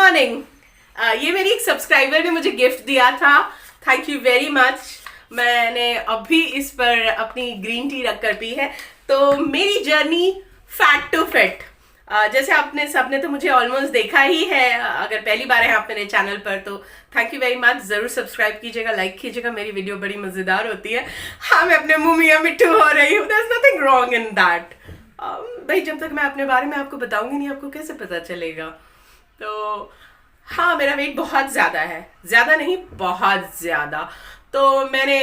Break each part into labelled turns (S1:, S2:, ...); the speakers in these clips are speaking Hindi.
S1: मॉर्निंग। ये मेरी एक सब्सक्राइबर ने मुझे गिफ्ट दिया था, थैंक यू वेरी मच। मैंने अभी इस पर अपनी ग्रीन टी रख कर पी है। तो मेरी जर्नी फैट टू फिट, जैसे आपने सबने तो मुझे ऑलमोस्ट देखा ही है। अगर पहली बार है आप मेरे चैनल पर तो थैंक यू वेरी मच, ज़रूर सब्सक्राइब कीजिएगा, लाइक कीजिएगा, मेरी वीडियो बड़ी मज़ेदार होती है। हाँ, मैं अपने मुंह मियाँ मिट्ठू हो रही हूँ, there is nothing wrong in that. भाई जब तक मैं अपने बारे में आपको बताऊंगी नहीं, आपको कैसे पता चलेगा। तो हाँ, मेरा वेट बहुत ज़्यादा है, ज़्यादा नहीं बहुत ज़्यादा। तो मैंने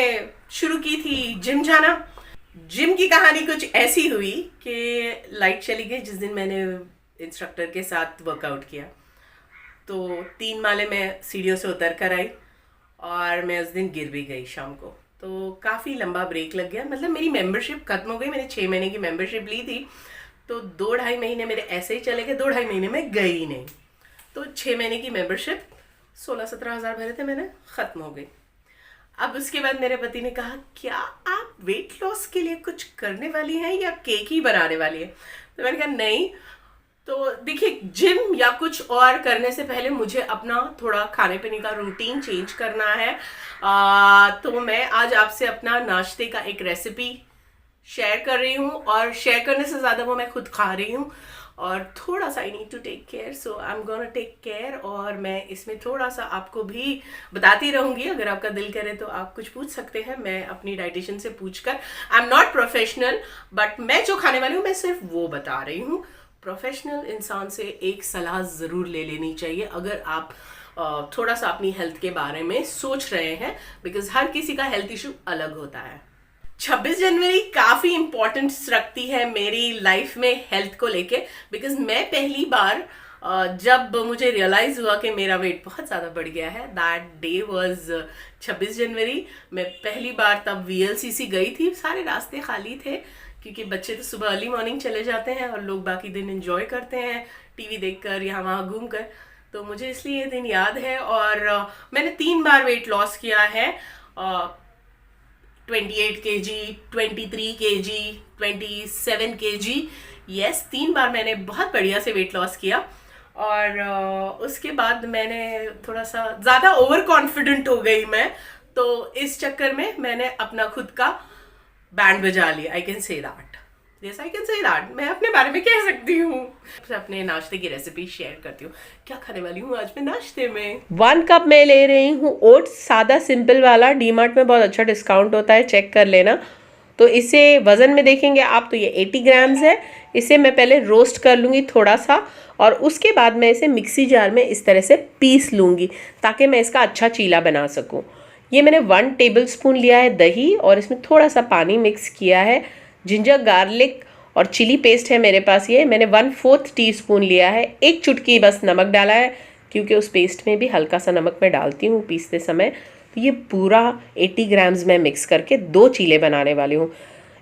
S1: शुरू की थी जिम जाना। जिम की कहानी कुछ ऐसी हुई कि लाइट चली गई जिस दिन मैंने इंस्ट्रक्टर के साथ वर्कआउट किया। तो 3 माले में सीढ़ियों से उतर कर आई और मैं उस दिन गिर भी गई शाम को। तो काफ़ी लंबा ब्रेक लग गया, मतलब मेरी मेंबरशिप खत्म हो गई। मैंने 6 महीने की मेंबरशिप ली थी, तो 2-2.5 महीने मेरे ऐसे ही चले गए, 2-2.5 महीने में गई ही नहीं। तो 6 महीने की मेंबरशिप 16-17 हज़ार भरे थे मैंने, ख़त्म हो गई। अब उसके बाद मेरे पति ने कहा, क्या आप वेट लॉस के लिए कुछ करने वाली हैं या केक ही बनाने वाली है? तो मैंने कहा नहीं। तो देखिए, जिम या कुछ और करने से पहले मुझे अपना थोड़ा खाने पीने का रूटीन चेंज करना है। तो मैं आज आपसे अपना नाश्ते का एक रेसिपी शेयर कर रही हूँ, और शेयर करने से ज़्यादा वो मैं खुद खा रही हूँ। और थोड़ा सा I need to take care, so I am gonna take care. और मैं इसमें थोड़ा सा आपको भी बताती रहूँगी, अगर आपका दिल करे तो आप कुछ पूछ सकते हैं, मैं अपनी डाइटिशियन से पूछ कर। I am not professional, but मैं जो खाने वाली हूँ मैं सिर्फ वो बता रही हूँ। प्रोफेशनल इंसान से एक सलाह ज़रूर ले लेनी चाहिए अगर आप थोड़ा सा अपनी हेल्थ के बारे में सोच रहे हैं, बिकॉज हर किसी का हेल्थ इशू अलग होता है। 26 जनवरी काफ़ी इम्पोर्टेंस रखती है मेरी लाइफ में हेल्थ को लेके, बिकॉज मैं पहली बार जब मुझे रियलाइज़ हुआ कि मेरा वेट बहुत ज़्यादा बढ़ गया है, दैट डे वाज 26 जनवरी। मैं पहली बार तब VLCC गई थी, सारे रास्ते खाली थे क्योंकि बच्चे तो सुबह अर्ली मॉर्निंग चले जाते हैं और लोग बाकी दिन एंजॉय करते हैं टीवी देखकर, यहाँ वहाँ घूम कर। तो मुझे इसलिए ये दिन याद है। और मैंने 3 बार वेट लॉस किया है, 28 kg, 23 kg, 27 kg। यस, 3 बार मैंने बहुत बढ़िया से वेट लॉस किया। और उसके बाद मैंने थोड़ा सा ज़्यादा ओवर कॉन्फिडेंट हो गई मैं, तो इस चक्कर में मैंने अपना खुद का बैंड बजा लिया। I can say that, yes I can say that, मैं अपने बारे में कह सकती हूँ। अपने नाश्ते की रेसिपी शेयर करती हूँ, क्या खाने वाली हूँ आज मैं नाश्ते में। 1 कप मैं ले रही हूँ ओट्स, सादा सिंपल वाला। डीमार्ट में बहुत अच्छा डिस्काउंट होता है, चेक कर लेना। तो इसे वज़न में देखेंगे आप तो ये 80 ग्राम्स है। इसे मैं पहले रोस्ट कर लूँगी थोड़ा सा, और उसके बाद मैं इसे मिक्सी जार में इस तरह से पीस लूँगी ताकि मैं इसका अच्छा चीला बना सकूँ। ये मैंने 1 टेबलस्पून लिया है दही, और इसमें थोड़ा सा पानी मिक्स किया है। जिंजर गार्लिक और चिली पेस्ट है मेरे पास, ये मैंने 1/4 टीस्पून लिया है। 1 चुटकी बस नमक डाला है, क्योंकि उस पेस्ट में भी हल्का सा नमक मैं डालती हूँ पीसते समय। तो ये पूरा 80 ग्राम्स में मिक्स करके 2 चीले बनाने वाली हूँ।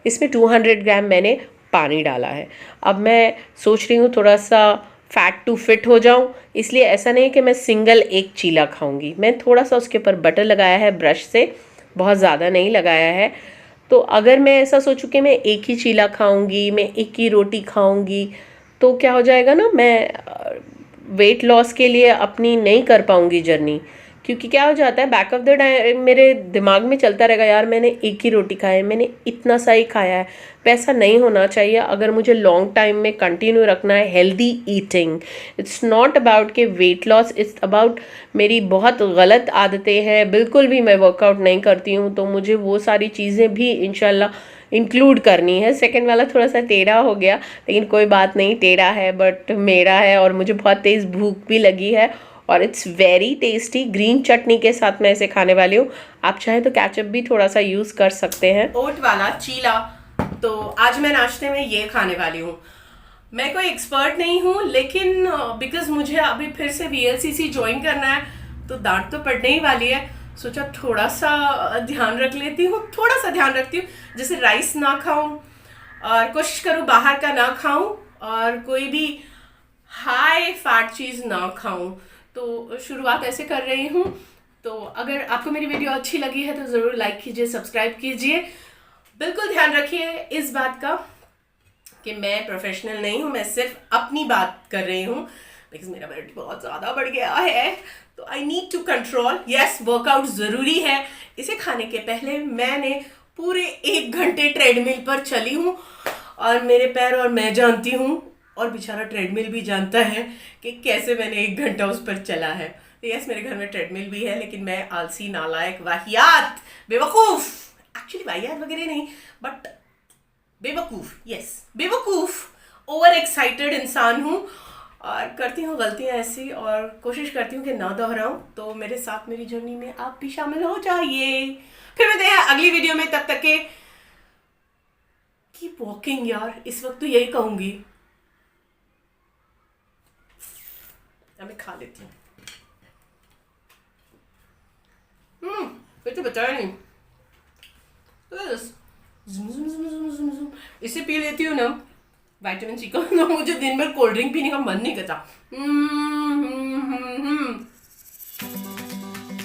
S1: इसमें 200 ग्राम मैंने पानी डाला है। अब मैं सोच रही हूँ थोड़ा सा फैट टू फिट हो जाऊँ, इसलिए ऐसा नहीं कि मैं सिंगल एक चीला खाऊंगी। मैं थोड़ा सा उसके ऊपर बटर लगाया है ब्रश से, बहुत ज़्यादा नहीं लगाया है। तो अगर मैं ऐसा सोचूं कि मैं एक ही चीला खाऊंगी, मैं एक ही रोटी खाऊंगी, तो क्या हो जाएगा ना, मैं वेट लॉस के लिए अपनी नहीं कर पाऊंगी जर्नी। क्योंकि क्या हो जाता है, बैक ऑफ द टाइम मेरे दिमाग में चलता रहेगा, यार मैंने एक ही रोटी खाई है, मैंने इतना सा ही खाया है। वैसा नहीं होना चाहिए अगर मुझे लॉन्ग टाइम में कंटिन्यू रखना है healthy eating. It's not about के वेट लॉस, इट्स अबाउट मेरी बहुत गलत आदतें हैं। बिल्कुल भी मैं वर्कआउट नहीं करती हूँ, तो मुझे वो सारी चीज़ें भी इंशाल्लाह इंक्लूड करनी है। सेकंड वाला थोड़ा सा टेढ़ा हो गया, लेकिन कोई बात नहीं, टेढ़ा है बट मेरा है। और मुझे बहुत तेज़ भूख भी लगी है, और इट्स वेरी टेस्टी। ग्रीन चटनी के साथ मैं इसे खाने वाली हूँ। आप चाहें तो केचप भी थोड़ा सा यूज़ कर सकते हैं। ओट वाला चीला, तो आज मैं नाश्ते में ये खाने वाली हूँ। मैं कोई एक्सपर्ट नहीं हूँ, लेकिन बिकॉज मुझे अभी फिर से VLCC ज्वाइन करना है, तो डांट तो पड़ने ही वाली है। सोचा थोड़ा सा ध्यान रख लेती हूँ, थोड़ा सा ध्यान रखती हूँ, जैसे राइस ना खाऊँ, और कोशिश करूँ बाहर का ना खाऊँ, और कोई भी हाई फैट चीज़ ना खाऊँ। तो शुरुआत ऐसे कर रही हूँ। तो अगर आपको मेरी वीडियो अच्छी लगी है तो ज़रूर लाइक कीजिए, सब्सक्राइब कीजिए। बिल्कुल ध्यान रखिए इस बात का कि मैं प्रोफेशनल नहीं हूँ, मैं सिर्फ अपनी बात कर रही हूँ। बिकॉज मेरा वेट बहुत ज़्यादा बढ़ गया है, तो I need to control. Yes, workout ज़रूरी है। इसे खाने के पहले मैंने पूरे 1 घंटे ट्रेडमिल पर चली हूँ, और मेरे पैर और मैं जानती हूँ, और बेचारा ट्रेडमिल भी जानता है कि कैसे मैंने 1 घंटा उस पर चला है। यस, मेरे घर में ट्रेडमिल भी है, लेकिन मैं आलसी, नालायक, वाहियात, बेवकूफ़, एक्चुअली वाहियात वगैरह नहीं, बट बेवकूफ़, यस बेवकूफ़, ओवर एक्साइटेड इंसान हूँ, और करती हूँ गलतियाँ ऐसी, और कोशिश करती हूँ कि ना दोहराऊँ। तो मेरे साथ मेरी जर्नी में आप भी शामिल हो जाइए। फिर मिलते हैं अगली वीडियो में, तब तक के कीप वॉकिंग यार, इस वक्त तो यही कहूँगी। अब मैं खा लेती हूँ। फिर तो बताया नहीं। इसे पी लेती हूँ ना विटामिन सी का, तो मुझे दिन भर कोल्ड ड्रिंक पीने का मन नहीं करता।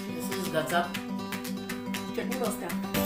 S1: This is गजब, चटनी मस्त है।